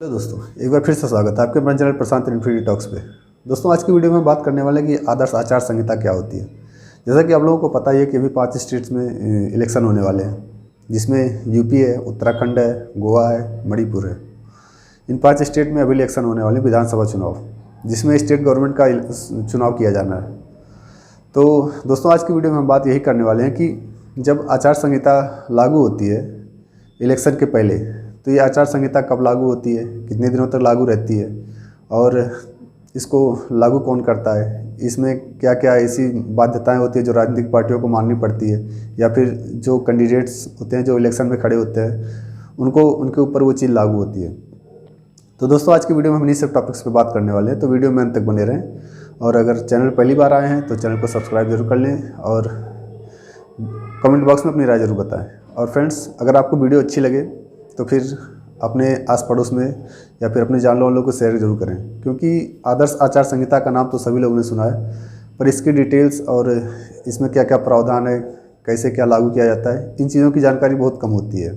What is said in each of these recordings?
Hello दोस्तों, एक बार फिर से स्वागत है आपके अपने चैनल प्रशांत इन्फिनिटी टॉक्स पे। दोस्तों, आज की वीडियो में बात करने वाले हैं कि आदर्श आचार संहिता क्या होती है। जैसा कि आप लोगों को पता ही है कि अभी 5 स्टेट्स में इलेक्शन होने वाले हैं, जिसमें यूपी है, उत्तराखंड है, गोवा है, मणिपुर है। इन 5 स्टेट में अभी इलेक्शन होने वाले विधानसभा चुनाव, जिसमें स्टेट गवर्नमेंट का चुनाव किया जाना है। तो दोस्तों, आज की वीडियो में हम बात यही करने वाले हैं कि जब आचार संहिता लागू होती है इलेक्शन के पहले, तो ये आचार संहिता कब लागू होती है, कितने दिनों तक लागू रहती है और इसको लागू कौन करता है, इसमें क्या क्या ऐसी बाध्यताएं होती है जो राजनीतिक पार्टियों को माननी पड़ती है, या फिर जो कैंडिडेट्स होते हैं जो इलेक्शन में खड़े होते हैं उनको उनके ऊपर वो चीज़ लागू होती है। तो दोस्तों, आज की वीडियो में हम इन्हीं सब टॉपिक्स पे बात करने वाले हैं, तो वीडियो में अंत तक बने रहें। और अगर चैनल पहली बार आए हैं तो चैनल को सब्सक्राइब जरूर कर लें और कमेंट बॉक्स में अपनी राय जरूर बताएं। और फ्रेंड्स, अगर आपको वीडियो अच्छी लगे तो फिर अपने आस पड़ोस में या फिर अपने जानने वालों को शेयर जरूर करें, क्योंकि आदर्श आचार संहिता का नाम तो सभी लोगों ने सुना है, पर इसकी डिटेल्स और इसमें क्या क्या प्रावधान है, कैसे क्या लागू किया जाता है, इन चीज़ों की जानकारी बहुत कम होती है।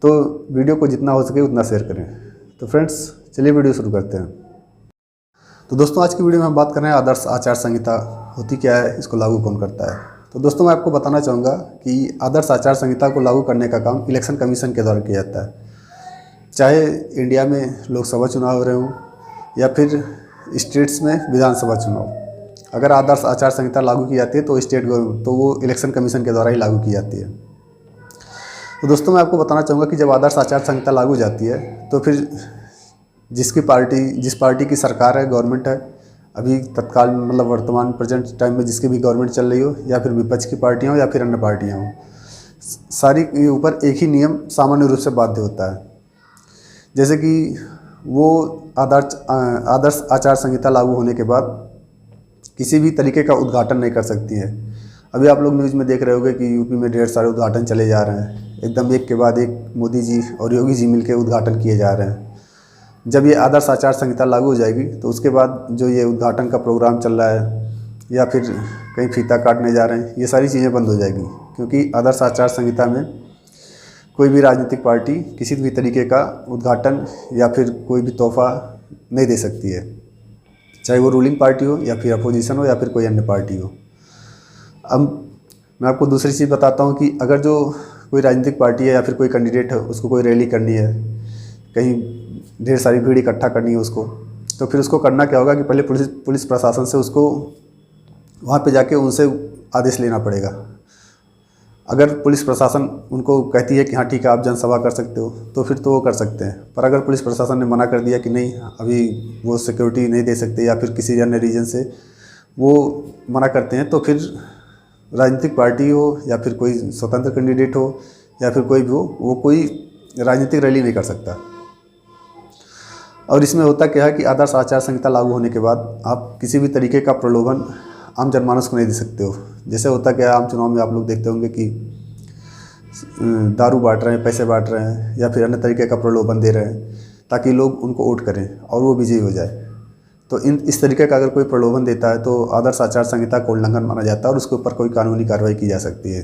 तो वीडियो को जितना हो सके उतना शेयर करें। तो फ्रेंड्स, चलिए वीडियो शुरू करते हैं। तो दोस्तों, आज की वीडियो में हम बात कर रहे हैं आदर्श आचार संहिता होती क्या है, इसको लागू कौन करता है। तो दोस्तों, मैं आपको बताना चाहूँगा कि आदर्श आचार संहिता को लागू करने का काम इलेक्शन कमीशन के द्वारा किया जाता है। चाहे इंडिया में लोकसभा चुनाव हो रहे हों या फिर स्टेट्स में विधानसभा चुनाव, अगर आदर्श आचार संहिता लागू की जाती है तो वो इलेक्शन कमीशन के द्वारा ही लागू की जाती है। तो दोस्तों, मैं आपको बताना चाहूँगा कि जब आदर्श आचार संहिता लागू हो जाती है तो फिर जिस पार्टी की सरकार है, गवर्नमेंट है, अभी तत्काल मतलब वर्तमान प्रेजेंट टाइम में जिसकी भी गवर्नमेंट चल रही हो, या फिर विपक्ष की पार्टियाँ हो या फिर अन्य पार्टियाँ हो, सारी के ऊपर एक ही नियम सामान्य रूप से बाध्य होता है। जैसे कि वो आदर्श आचार संहिता लागू होने के बाद किसी भी तरीके का उद्घाटन नहीं कर सकती है। अभी आप लोग न्यूज़ में देख रहे होंगे कि यूपी में ढेर सारे उद्घाटन चले जा रहे हैं, एकदम एक के बाद एक मोदी जी और योगी जी मिलकर उद्घाटन किए जा रहे हैं। जब ये आदर्श आचार संहिता लागू हो जाएगी तो उसके बाद जो ये उद्घाटन का प्रोग्राम चल रहा है या फिर कहीं फीता काटने जा रहे हैं, ये सारी चीज़ें बंद हो जाएगी, क्योंकि आदर्श आचार संहिता में कोई भी राजनीतिक पार्टी किसी भी तरीके का उद्घाटन या फिर कोई भी तोहफा नहीं दे सकती है, चाहे वो रूलिंग पार्टी हो या फिर अपोजिशन हो या फिर कोई अन्य पार्टी हो। अब मैं आपको दूसरी चीज़ बताता हूँ कि अगर जो कोई राजनीतिक पार्टी है या फिर कोई कैंडिडेट है, उसको कोई रैली करनी है, कहीं ढेर सारी भीड़ इकट्ठा करनी है उसको, तो फिर उसको करना क्या होगा कि पहले पुलिस प्रशासन से उसको वहाँ पे जाके उनसे आदेश लेना पड़ेगा। अगर पुलिस प्रशासन उनको कहती है कि हाँ ठीक है, आप जनसभा कर सकते हो, तो फिर तो वो कर सकते हैं। पर अगर पुलिस प्रशासन ने मना कर दिया कि नहीं, अभी वो सिक्योरिटी नहीं दे सकते या फिर किसी अन्य रीजन से वो मना करते हैं, तो फिर राजनीतिक पार्टी हो या फिर कोई स्वतंत्र कैंडिडेट हो या फिर कोई भी हो, वो कोई राजनीतिक रैली नहीं कर सकता। और इसमें होता क्या है कि आदर्श आचार संहिता लागू होने के बाद आप किसी भी तरीके का प्रलोभन आम जनमानस को नहीं दे सकते हो। जैसे होता क्या है, आम चुनाव में आप लोग देखते होंगे कि दारू बांट रहे हैं, पैसे बांट रहे हैं या फिर अन्य तरीके का प्रलोभन दे रहे हैं ताकि लोग उनको वोट करें और वो विजयी हो जाए। तो इस तरीके का अगर कोई प्रलोभन देता है तो आदर्श आचार संहिता का उल्लंघन माना जाता है और उसके ऊपर कोई कानूनी कार्रवाई की जा सकती है।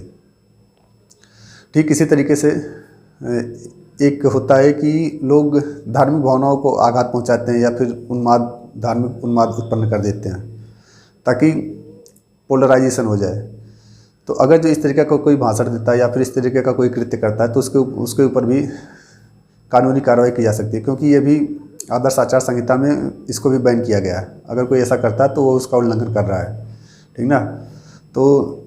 ठीक इसी तरीके से एक होता है कि लोग धार्मिक भावनाओं को आघात पहुंचाते हैं या फिर धार्मिक उन्माद उत्पन्न कर देते हैं ताकि पोलराइजेशन हो जाए। तो अगर जो इस तरीके का कोई भाषण देता है या फिर इस तरीके का कोई कृत्य करता है तो उसके ऊपर भी कानूनी कार्रवाई की जा सकती है, क्योंकि ये भी आदर्श आचार संहिता में इसको भी बैन किया गया है। अगर कोई ऐसा करता है तो वो उसका उल्लंघन कर रहा है, ठीक ना। तो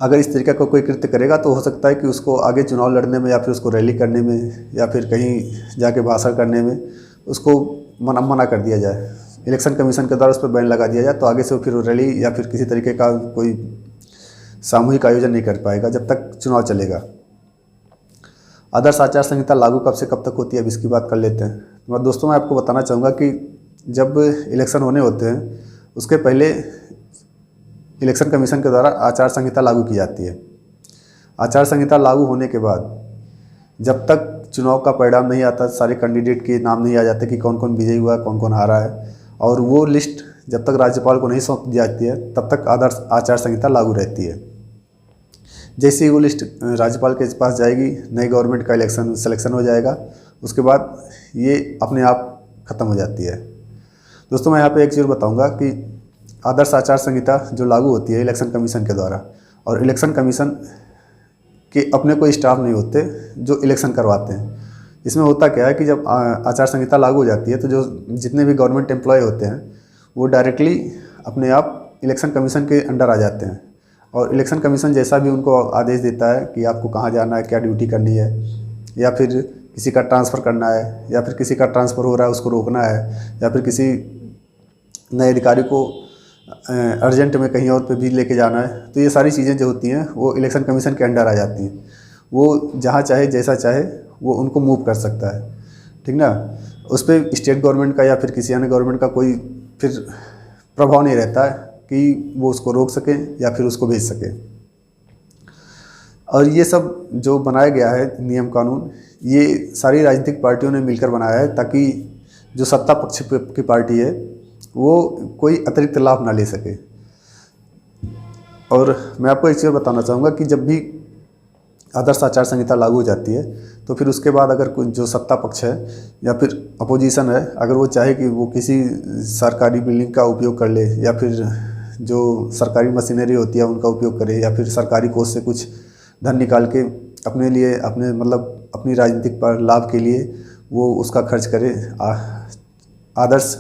अगर इस तरीके का कोई कृत्य करेगा तो हो सकता है कि उसको आगे चुनाव लड़ने में या फिर उसको रैली करने में या फिर कहीं जाके भाषण करने में उसको मना कर दिया जाए, इलेक्शन कमीशन के द्वारा उस पर बैन लगा दिया जाए। तो आगे से फिर रैली या फिर किसी तरीके का कोई सामूहिक आयोजन नहीं कर पाएगा जब तक चुनाव चलेगा। आदर्श आचार संहिता लागू कब से कब तक होती है, अब इसकी बात कर लेते हैं। तो दोस्तों, मैं आपको बताना चाहूँगा कि जब इलेक्शन होने होते हैं उसके पहले इलेक्शन कमीशन के द्वारा आचार संहिता लागू की जाती है। आचार संहिता लागू होने के बाद जब तक चुनाव का परिणाम नहीं आता, सारे कैंडिडेट के नाम नहीं आ जाते कि कौन कौन विजयी हुआ, कौन कौन हारा है, और वो लिस्ट जब तक राज्यपाल को नहीं सौंप दी जाती है तब तक आदर्श आचार संहिता लागू रहती है। जैसे ही वो लिस्ट राज्यपाल के पास जाएगी, नई गवर्नमेंट का सिलेक्शन हो जाएगा उसके बाद ये अपने आप ख़त्म हो जाती है। दोस्तों मैं यहाँ पे एक चीज़ बताऊँगा कि आदर्श आचार संहिता जो लागू होती है इलेक्शन कमीशन के द्वारा, और इलेक्शन कमीशन के अपने कोई स्टाफ नहीं होते जो इलेक्शन करवाते हैं। इसमें होता क्या है कि जब आचार संहिता लागू हो जाती है तो जो जितने भी गवर्नमेंट एम्प्लॉय होते हैं वो डायरेक्टली अपने आप इलेक्शन कमीशन के अंडर आ जाते हैं, और इलेक्शन कमीशन जैसा भी उनको आदेश देता है कि आपको कहाँ जाना है, क्या ड्यूटी करनी है, या फिर किसी का ट्रांसफ़र करना है, या फिर किसी का ट्रांसफ़र हो रहा है उसको रोकना है, या फिर किसी नए अधिकारी को अर्जेंट में कहीं और पे भी लेके जाना है, तो ये सारी चीज़ें जो होती हैं वो इलेक्शन कमीशन के अंडर आ जाती हैं। वो जहाँ चाहे जैसा चाहे वो उनको मूव कर सकता है, ठीक ना। उस पर स्टेट गवर्नमेंट का या फिर किसी अन्य गवर्नमेंट का कोई फिर प्रभाव नहीं रहता है कि वो उसको रोक सके या फिर उसको भेज सके। और ये सब जो बनाया गया है नियम कानून, ये सारी राजनीतिक पार्टियों ने मिलकर बनाया है ताकि जो सत्ता पक्ष की पार्टी है वो कोई अतिरिक्त लाभ ना ले सके। और मैं आपको एक चीज़ बताना चाहूँगा कि जब भी आदर्श आचार संहिता लागू हो जाती है तो फिर उसके बाद अगर कोई जो सत्ता पक्ष है या फिर अपोजिशन है, अगर वो चाहे कि वो किसी सरकारी बिल्डिंग का उपयोग कर ले, या फिर जो सरकारी मशीनरी होती है उनका उपयोग करे, या फिर सरकारी कोष से कुछ धन निकाल के अपने लिए अपने मतलब अपनी राजनीतिक पर लाभ के लिए वो उसका खर्च करे आदर्श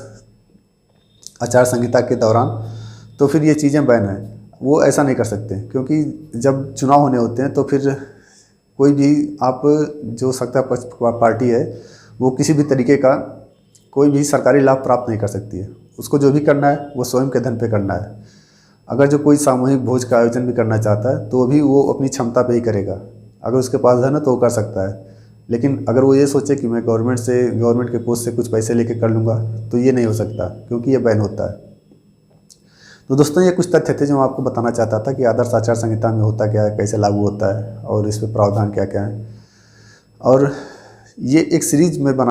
आचार संहिता के दौरान, तो फिर ये चीज़ें बैन हैं। वो ऐसा नहीं कर सकते, क्योंकि जब चुनाव होने होते हैं तो फिर कोई भी आप जो सत्ता पक्ष पार्टी है वो किसी भी तरीके का कोई भी सरकारी लाभ प्राप्त नहीं कर सकती है। उसको जो भी करना है वो स्वयं के धन पे करना है। अगर जो कोई सामूहिक भोज का आयोजन भी करना चाहता है तो भी वो अपनी क्षमता पे ही करेगा। अगर उसके पास धन है तो वो कर सकता है, लेकिन अगर वो ये सोचे कि मैं गवर्नमेंट के कोष से कुछ पैसे लेके कर लूँगा तो ये नहीं हो सकता, क्योंकि ये बैन होता है। तो दोस्तों ये कुछ तथ्य थे जो मैं आपको बताना चाहता था कि आदर्श आचार संहिता में होता क्या है, कैसे लागू होता है और इस पे प्रावधान क्या क्या है। और ये एक सीरीज में बना